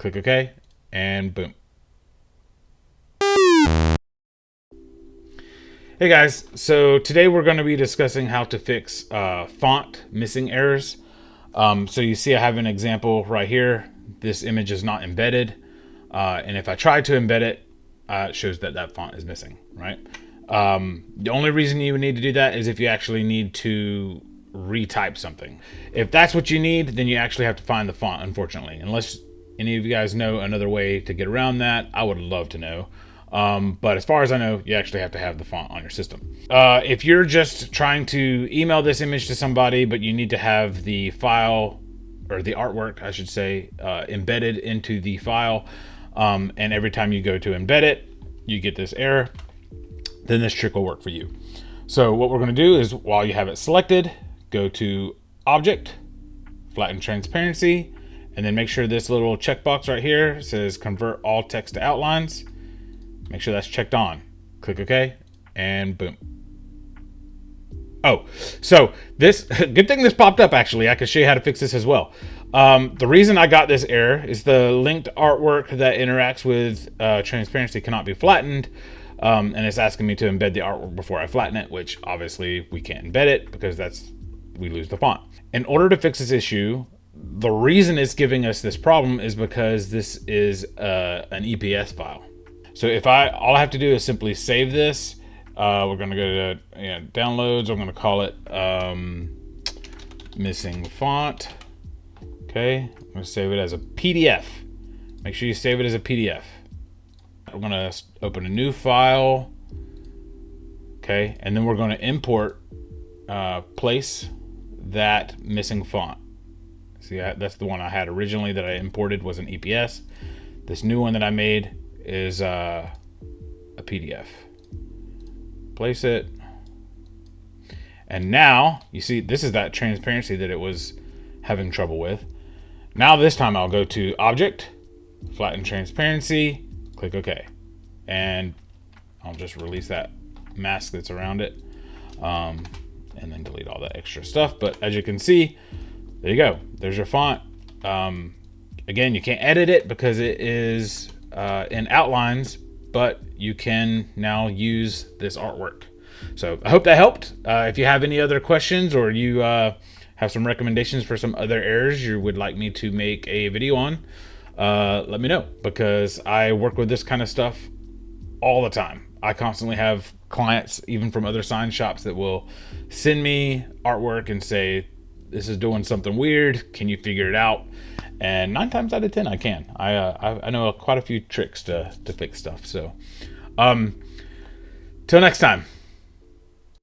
Click OK, and boom. Hey guys, so today we're going to be discussing how to fix font missing errors. So you see I have an example right here. This image is not embedded, and if I try to embed it, it shows that that font is missing, right? The only reason you would need to do that is if you actually need to retype something. If that's what you need, then you actually have to find the font, unfortunately. Unless any of you guys know another way to get around that, I would love to know. But as far as I know, you actually have to have the font on your system. If you're just trying to email this image to somebody, but you need to have the file, or the artwork, I should say, embedded into the file, and every time you go to embed it, you get this error, then this trick will work for you. So what we're going to do is, while you have it selected, go to Object, Flatten Transparency, and then make sure this little checkbox right here says Convert All Text to Outlines. Make sure that's checked on. Click OK, and boom. Oh, so this, good thing this popped up actually. I could show you how to fix this as well. The reason I got this error is the linked artwork that interacts with transparency cannot be flattened. And it's asking me to embed the artwork before I flatten it, which obviously we can't embed it because we lose the font. In order to fix this issue, the reason it's giving us this problem is because this is an EPS file. So all I have to do is simply save this. We're going to go to downloads. I'm going to call it missing font. Okay, I'm going to save it as a PDF. Make sure you save it as a PDF. I'm going to open a new file. Okay, and then we're going to import place that missing font. See, that's the one I had originally that I imported was an EPS. This new one that I made is a PDF. Place it. And now, you see, this is that transparency that it was having trouble with. Now this time I'll go to Object, Flatten Transparency, click OK. And I'll just release that mask that's around it. And then delete all that extra stuff. But as you can see, there you go. There's your font. Again, you can't edit it because it is in outlines, but you can now use this artwork. So I hope that helped. If you have any other questions, or you have some recommendations for some other errors you would like me to make a video on, let me know, because I work with this kind of stuff all the time. I constantly have clients, even from other sign shops, that will send me artwork and say, this is doing something weird, can you figure it out? And 9 times out of 10 I can. I know quite a few tricks to fix stuff. So till next time.